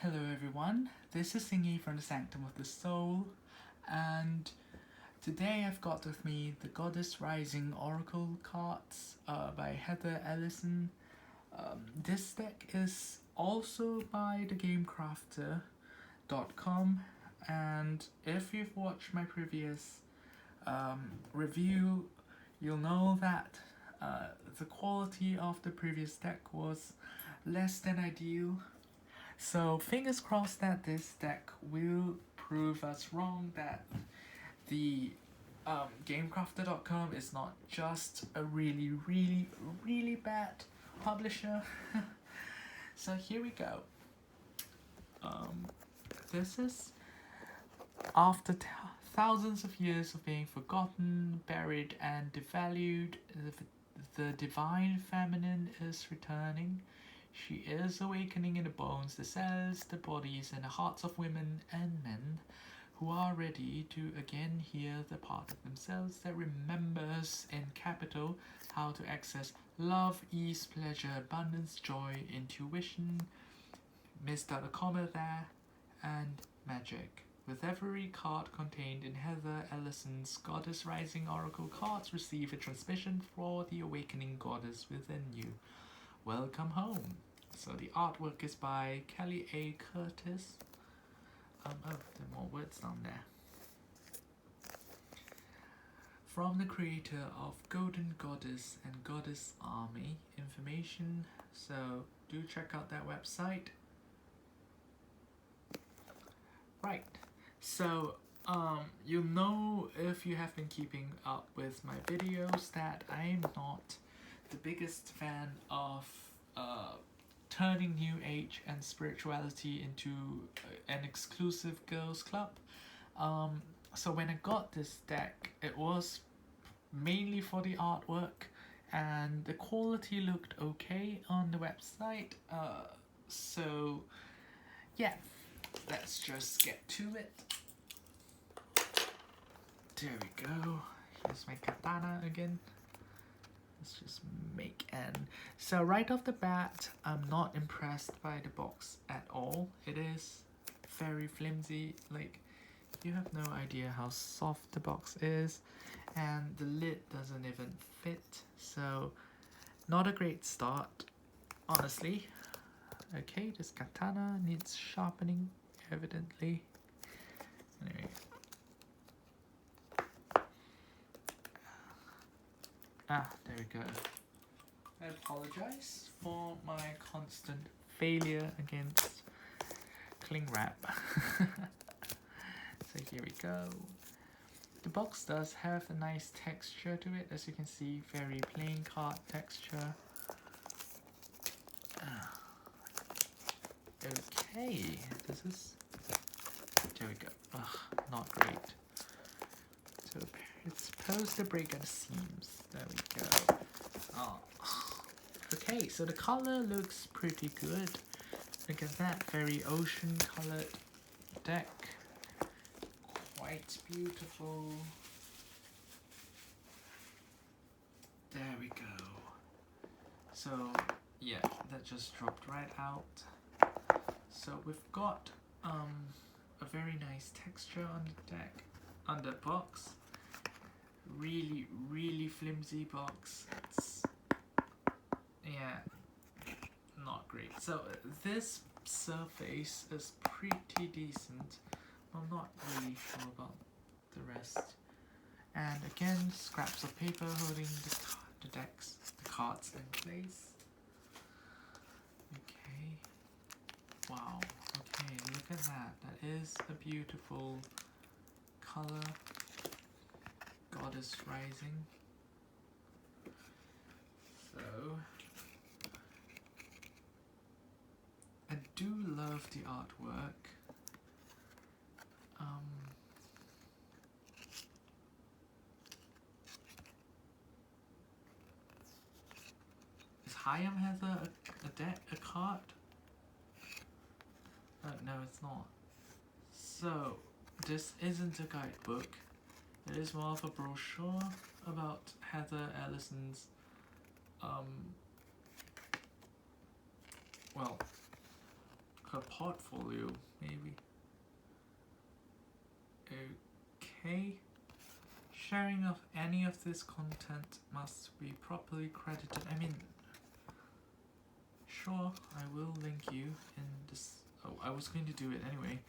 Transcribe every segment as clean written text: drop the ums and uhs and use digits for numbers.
Hello everyone, this is Singy from the Sanctum of the Soul, and today I've got with me the Goddess Rising Oracle cards by Heather Ellison. This deck is also by thegamecrafter.com, and if you've watched my previous review, you'll know that the quality of the previous deck was less than ideal. So fingers crossed that this deck will prove us wrong, that the Gamecrafter.com is not just a really bad publisher. So here we go. This is after thousands of years of being forgotten, buried, and devalued, the divine feminine is returning. She is awakening in the bones, the cells, the bodies, and the hearts of women and men who are ready to again hear the part of themselves that remembers in capital how to access love, ease, pleasure, abundance, joy, intuition, missed out a comma there, and magic. With every card contained in Heather Ellison's Goddess Rising Oracle cards, receive a transmission for the awakening goddess within you. Welcome home. So the artwork is by Kelly A. Curtis. There are more words down there. From the creator of Golden Goddess and Goddess Army information. So do check out that website. Right. So you'll know if you have been keeping up with my videos that I'm not the biggest fan of turning New Age and spirituality into an exclusive girls club. So when I got this deck, it was mainly for the artwork, and the quality looked okay on the website. So yeah, let's just get to it. There we go. Here's my katana again. Let's just make an... So right off the bat, I'm not impressed by the box at all. It is very flimsy. Like, you have no idea how soft the box is, and the lid doesn't even fit. So not a great start, honestly. Okay, this katana needs sharpening, evidently. Anyway. There we go. I apologize for my constant failure against cling wrap. So here we go. The box does have a nice texture to it, as you can see, very plain card texture. Okay, this is... There we go. Not great. So it's supposed to break at the seams. There we go. Okay, so the color looks pretty good. Look at that, very ocean colored deck. Quite beautiful. There we go. So yeah, that just dropped right out. So we've got a very nice texture on the deck, on the box. Really flimsy box. It's, yeah, not great. So this surface is pretty decent. I'm not really sure about the rest. And again, scraps of paper holding the cards in place. Okay. Wow. Okay, look at that. That is a beautiful color. Goddess Rising. So I do love the artwork. Is Hayam Heather a card? No, it's not. So this isn't a guidebook. It is more of a brochure about Heather Ellison's her portfolio, maybe. Okay. Sharing of any of this content must be properly credited. I mean, sure, I will link you in this. Oh, I was going to do it anyway.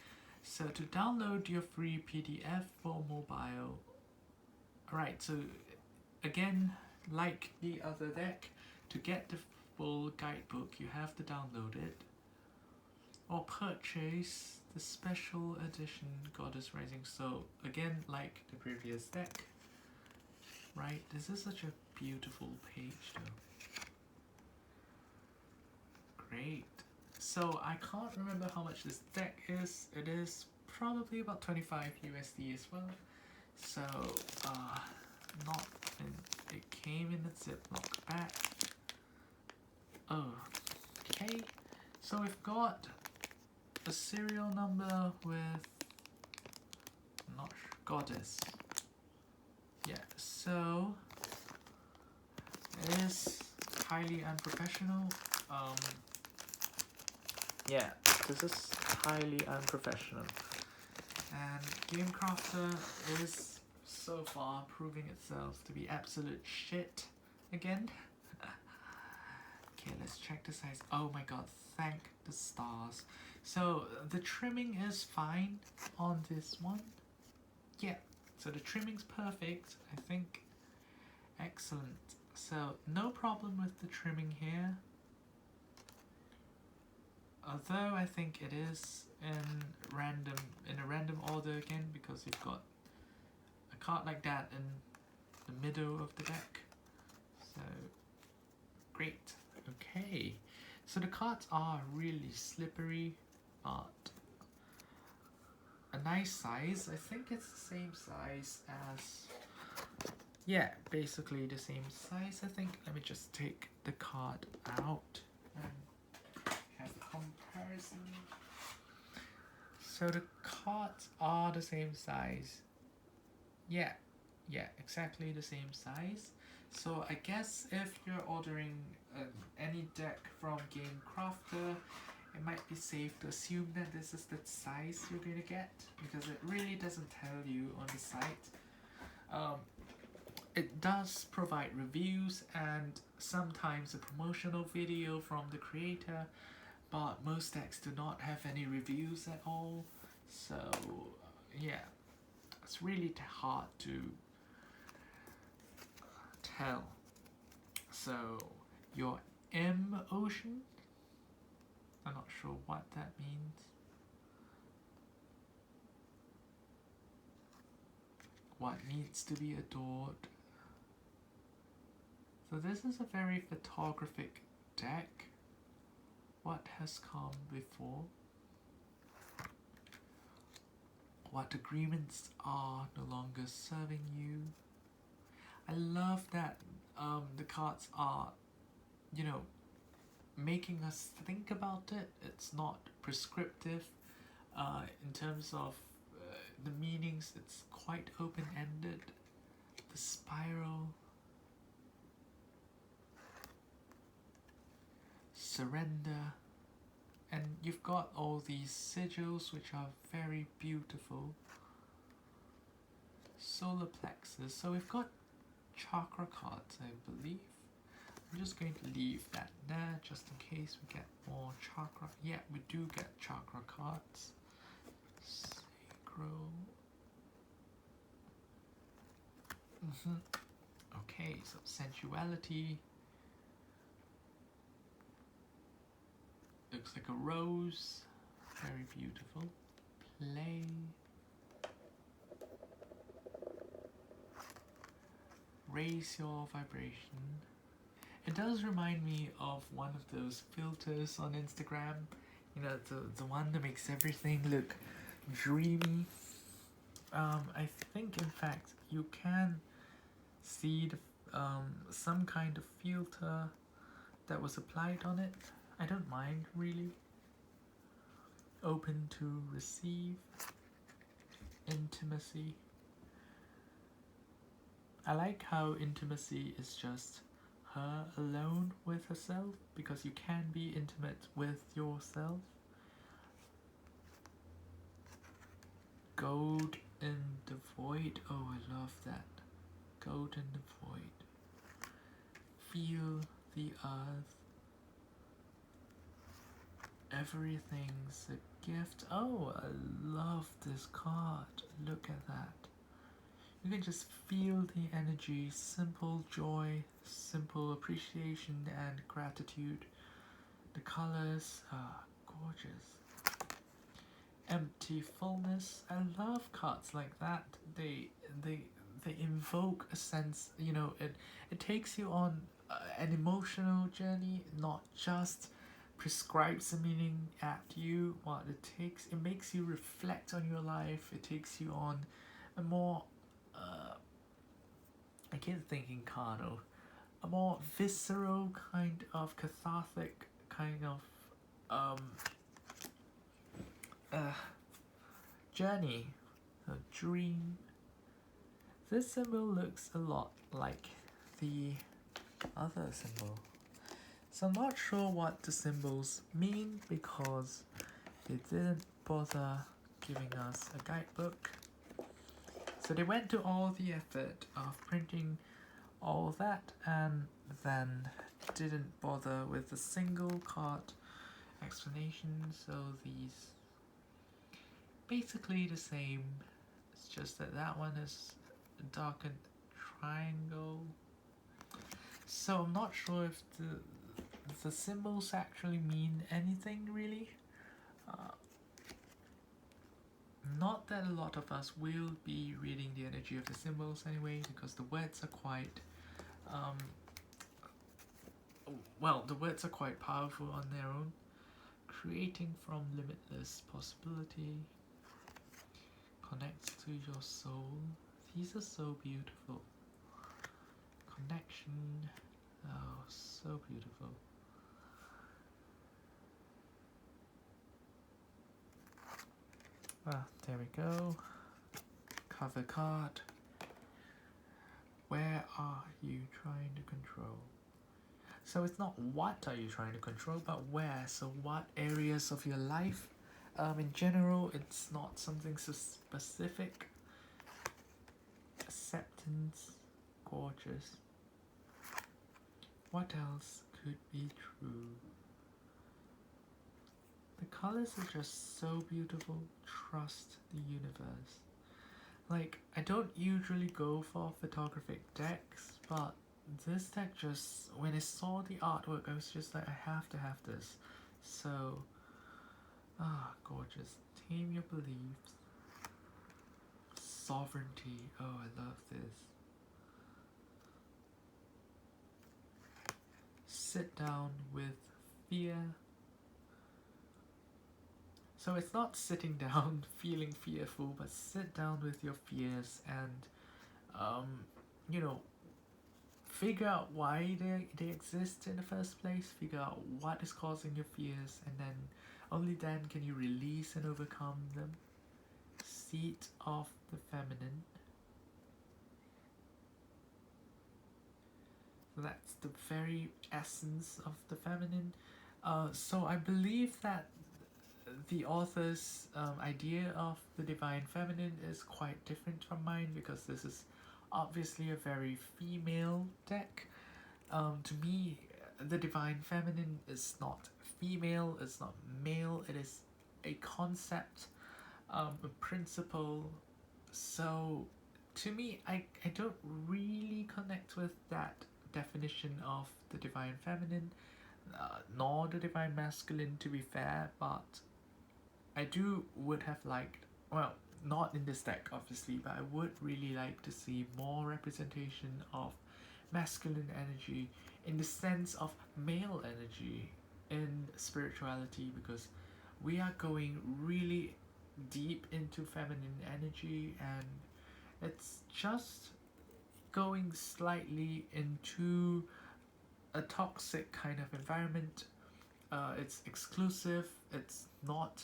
So to download your free PDF for mobile. Alright, so again, like the other deck, to get the full guidebook, you have to download it. Or purchase the special edition Goddess Rising. So again, like the previous deck, right? This is such a beautiful page though. Great. So I can't remember how much this deck is. It is probably about 25 USD as well. So not in, it came in a Ziploc bag. Okay. So we've got a serial number with, not sure, Goddess. Yeah, so it is highly unprofessional. Yeah, this is highly unprofessional. And Gamecrafter is so far proving itself to be absolute shit again. Okay, let's check the size. Oh my god, thank the stars. So the trimming is fine on this one. Yeah, so the trimming's perfect, I think. Excellent. So no problem with the trimming here. Although I think it is in a random order again, because you've got a card like that in the middle of the deck. So great. Okay. So the cards are really slippery, but a nice size. I think it's the same size as, yeah, basically the same size, I think. Let me just take the card out and have a comparison. So the cards are the same size. Yeah, exactly the same size. So I guess if you're ordering any deck from Gamecrafter, it might be safe to assume that this is the size you're going to get, because it really doesn't tell you on the site. It does provide reviews and sometimes a promotional video from the creator, but most decks do not have any reviews at all. So yeah, it's really hard to tell. So your M Ocean, I'm not sure what that means. What needs to be adored. So this is a very photographic deck. What has come before? What agreements are no longer serving you? I love that the cards are, you know, making us think about it. It's not prescriptive in terms of the meanings. It's quite open-ended. The spiral, surrender, and you've got all these sigils which are very beautiful. Solar plexus. So we've got chakra cards, I believe. I'm just going to leave that there just in case we get more chakra. Yeah, we do get chakra cards. Sacral. Okay, so sensuality. Looks like a rose. Very beautiful. Play. Raise your vibration. It does remind me of one of those filters on Instagram. You know, the one that makes everything look dreamy. I think in fact you can see the, some kind of filter that was applied on it. I don't mind really. Open to receive. Intimacy. I like how intimacy is just her alone with herself, because you can be intimate with yourself. gold in the void. Oh, I love that. Gold in the void. Feel the earth. Everything's a gift. Oh, I love this card. Look at that. You can just feel the energy, simple joy, simple appreciation and gratitude. The colors are gorgeous. Empty fullness. I love cards like that. They invoke a sense, you know, it takes you on an emotional journey, not just prescribes a meaning at you. What it makes you reflect on your life. It takes you on a more I keep thinking carnal, a more visceral kind of cathartic kind of journey, a dream. This symbol looks a lot like the other symbol. So I'm not sure what the symbols mean because they didn't bother giving us a guidebook. So they went to all the effort of printing all that and then didn't bother with a single card explanation. So these basically the same. It's just that that one is a darkened triangle. So I'm not sure if the symbols actually mean anything really. Not that a lot of us will be reading the energy of the symbols anyway, because the words are quite the words are quite powerful on their own. Creating from limitless possibility, connects to your soul. These are so beautiful. Connection, oh, so beautiful. There we go. Cover card. Where are you trying to control? So it's not what are you trying to control, but where. So what areas of your life? In general, it's not something so specific. Acceptance, gorgeous. What else could be true? The colors are just so beautiful. Trust the universe. Like, I don't usually go for photographic decks, but this deck just, when I saw the artwork, I was just like, I have to have this. So, gorgeous. Tame your beliefs. Sovereignty. Oh, I love this. Sit down with fear. So it's not sitting down feeling fearful, but sit down with your fears and, figure out why they exist in the first place, figure out what is causing your fears, and then only then can you release and overcome them. Seat of the feminine. So that's the very essence of the feminine. So I believe that the author's idea of the divine feminine is quite different from mine, because this is obviously a very female deck. To me, the divine feminine is not female, it's not male, it is a concept, a principle. So to me, I don't really connect with that definition of the divine feminine, nor the divine masculine, to be fair, but I would have liked, well, not in this deck obviously, but I would really like to see more representation of masculine energy in the sense of male energy in spirituality, because we are going really deep into feminine energy, and it's just going slightly into a toxic kind of environment. It's exclusive, it's not,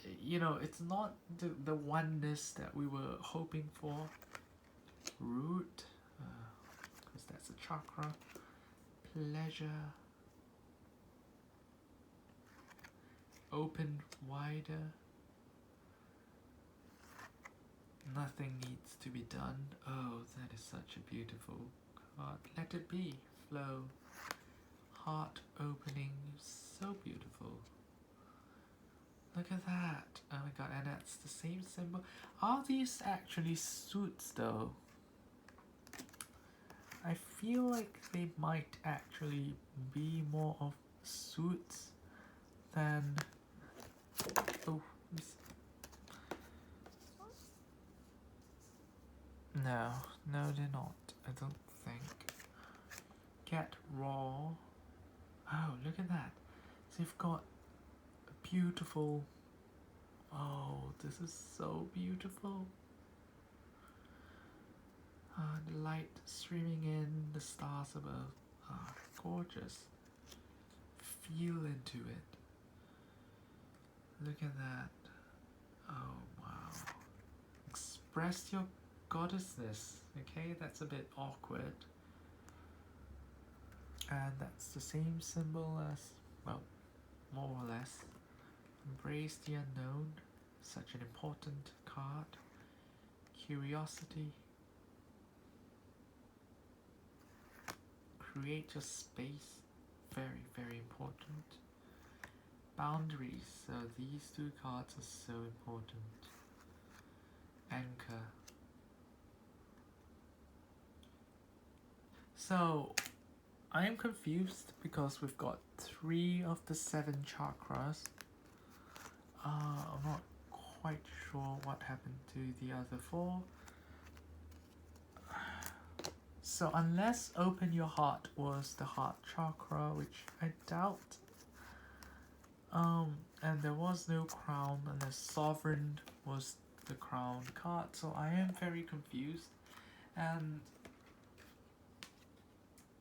it's not the oneness that we were hoping for. Root, because that's a chakra. Pleasure. Open wider. Nothing needs to be done. Oh, that is such a beautiful card. Let it be. Flow. Heart opening. So beautiful. Look at that. Oh my god, and that's the same symbol. Are these actually suits though? I feel like they might actually be more of suits than... Oh, no, they're not. I don't think. Get raw. Oh, look at that. So you've got a beautiful... Oh, this is so beautiful. The light streaming in, the stars above. Ah, gorgeous. Feel into it. Look at that. Oh, wow. Express your goddessness. Okay, that's a bit awkward. And that's the same symbol as, well, more or less. Embrace the unknown. Such an important card. Curiosity. Create your space. Very, very important. Boundaries. So these two cards are so important. Anchor. So I am confused because we've got 3 of the 7 chakras. I'm not quite sure what happened to the other 4. So unless open your heart was the heart chakra, which I doubt. And there was no crown, unless sovereign was the crown card. So I am very confused, and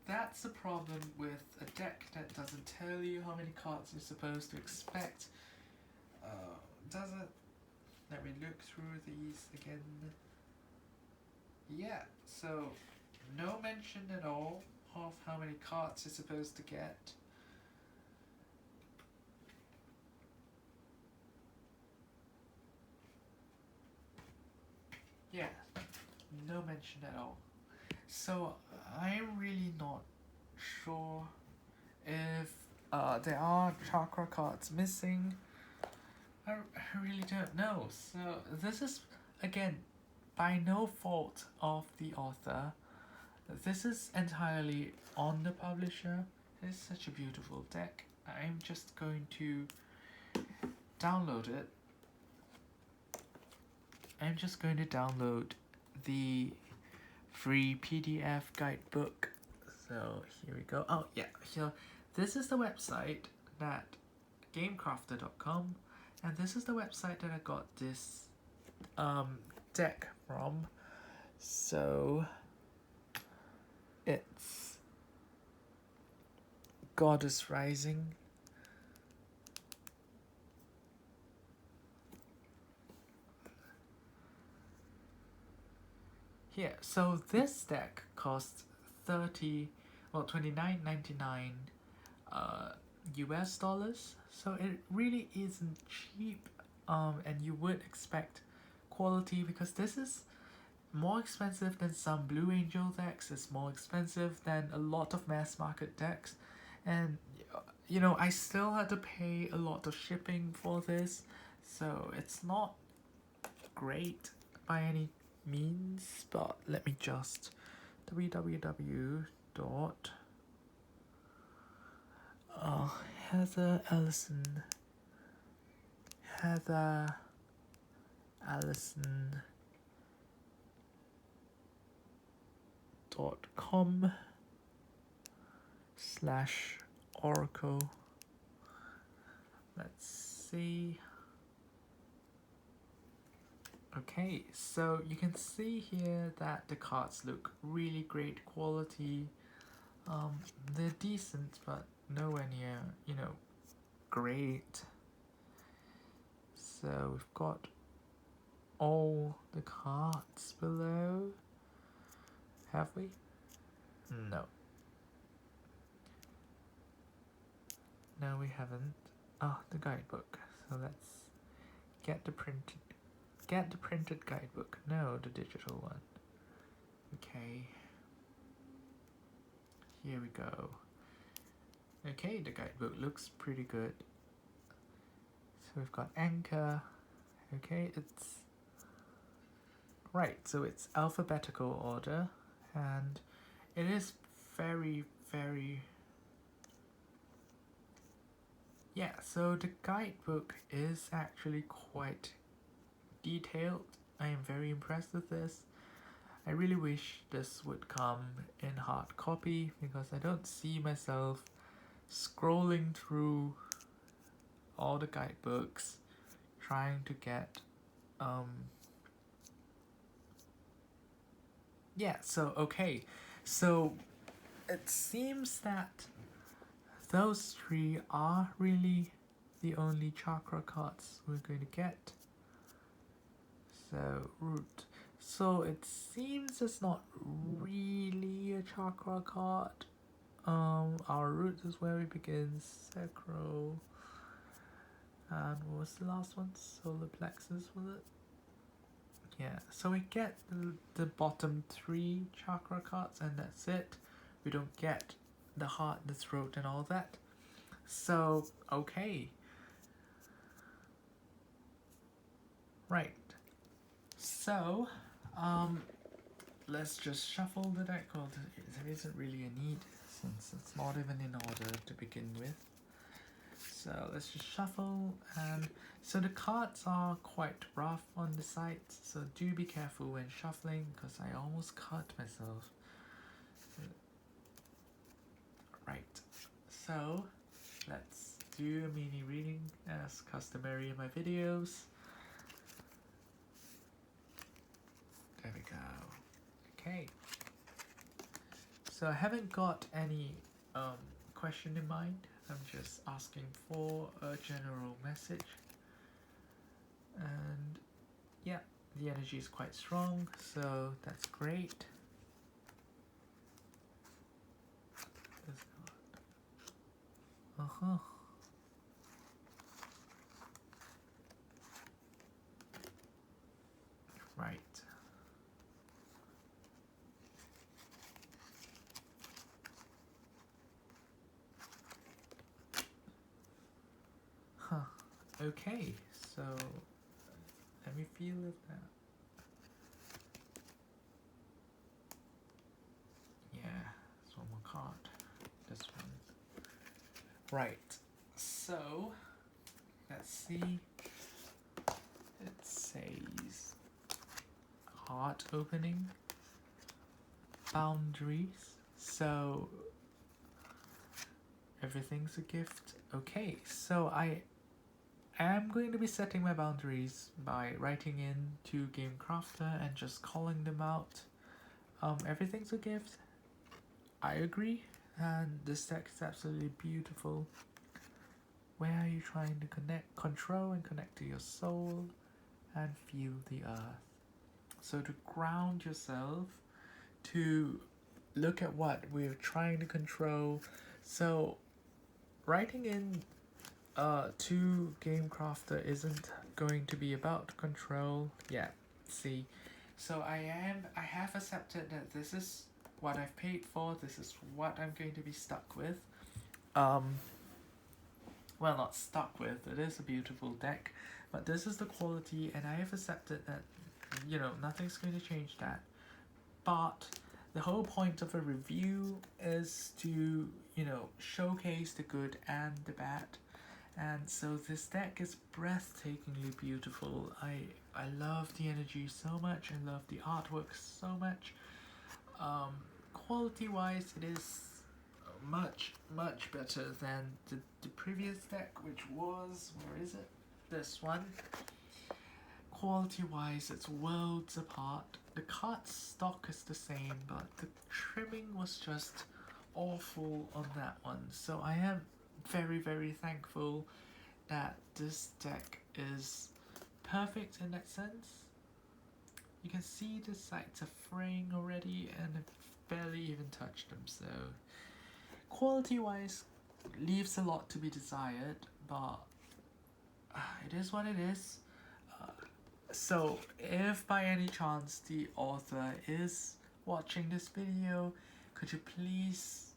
that's the problem with a deck that doesn't tell you how many cards you're supposed to expect. Does it? Let me look through these again. Yeah, so no mention at all of how many cards you're supposed to get. Yeah, no mention at all. So I'm really not sure if there are chakra cards missing. I really don't know. So this is, again, by no fault of the author. This is entirely on the publisher. It's such a beautiful deck. I'm just going to download it. I'm just going to download the free PDF guidebook. So here we go. Oh yeah, so this is the website that gamecrafter.com, and this is the website that I got this deck from. So it's Goddess Rising. Here, so this deck costs $29.99 US dollars. So it really isn't cheap, and you would expect quality because this is more expensive than some Blue Angel decks. It's more expensive than a lot of mass market decks, and you know, I still had to pay a lot of shipping for this, so it's not great by any means. But let me just www. Heather Allison .com/oracle. Let's see. Okay, so you can see here that the cards look really great quality. They're decent, but nowhere near, you know, great. So we've got all the cards below. Have we? No. No, we haven't. Oh, the guidebook. So let's get the printed get the printed guidebook. No, the digital one. Okay. Here we go. Okay, the guidebook looks pretty good. So we've got anchor. Okay, it's right, so it's alphabetical order, and it is very, very, yeah, so the guidebook is actually quite detailed. I am very impressed with this. I really wish this would come in hard copy, because I don't see myself scrolling through all the guidebooks trying to get yeah, so okay, so it seems that those three are really the only chakra cards we're going to get. So root, so it seems it's not really a chakra card. Our root is where we begin, sacral, and what was the last one? Solar plexus, was it? Yeah, so we get the bottom three chakra cards, and that's it. We don't get the heart, the throat, and all that. So, okay. Right. So, let's just shuffle the deck. Well, there isn't really a need, since it's not even in order to begin with. So let's just shuffle, and so the cards are quite rough on the sides, so do be careful when shuffling, because I almost cut myself. Right, so let's do a mini reading as customary in my videos. There we go. Okay, so I haven't got any question in mind. I'm just asking for a general message, and yeah, the energy is quite strong, so that's great. Right. Okay, so let me feel if that. Yeah, it's one more card. This one. Right. So let's see. It says heart opening, boundaries. So everything's a gift. Okay, so I am going to be setting my boundaries by writing in to Game Crafter and just calling them out. Everything's a gift. I agree, and this deck is absolutely beautiful. Where are you trying to control and connect to your soul and feel the earth? So to ground yourself, to look at what we're trying to control. So writing in to Game Crafter isn't going to be about control. Yeah, see. So I have accepted that this is what I've paid for, this is what I'm going to be stuck with. Well, not stuck with, it is a beautiful deck, but this is the quality, and I have accepted that, you know, nothing's going to change that. But the whole point of a review is to, you know, showcase the good and the bad. And so this deck is breathtakingly beautiful. I love the energy so much, I love the artwork so much. Quality wise, it is much better than the previous deck, which was, where is it? This one. Quality wise, it's worlds apart. The card stock is the same, but the trimming was just awful on that one. So I am very thankful that this deck is perfect in that sense. You can see the sides are fraying already, and I've barely even touched them, so quality wise leaves a lot to be desired, but it is what it is. So if by any chance the author is watching this video, could you please,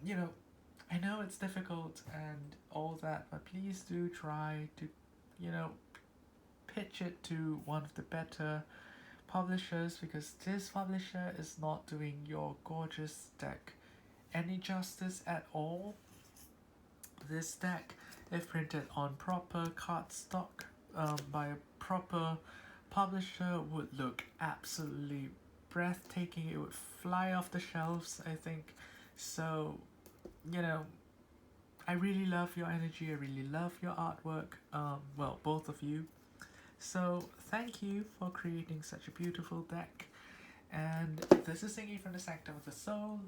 I know it's difficult and all that, but please do try to, pitch it to one of the better publishers, because this publisher is not doing your gorgeous deck any justice at all. This deck, if printed on proper cardstock by a proper publisher, would look absolutely breathtaking. It would fly off the shelves, I think. So, I really love your energy. I really love your artwork. Well, both of you. So thank you for creating such a beautiful deck. And this is Thingy from the Sanctum of the Soul.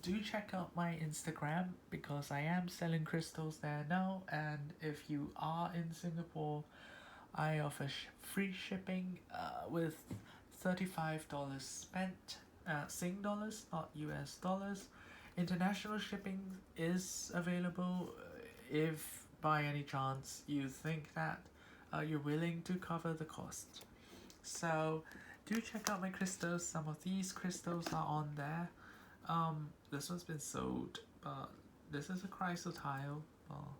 Do check out my Instagram, because I am selling crystals there now. And if you are in Singapore, I offer free shipping with $35 spent, Sing dollars, not US dollars. International shipping is available if by any chance you think that you're willing to cover the cost. So do check out my crystals. Some of these crystals are on there. This one's been sold, but this is a chrysotile. Well,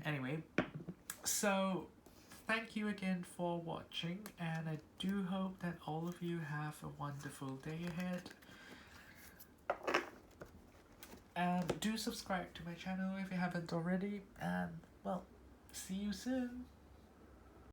anyway, so thank you again for watching, and I do hope that all of you have a wonderful day ahead. And do subscribe to my channel if you haven't already, and well, see you soon.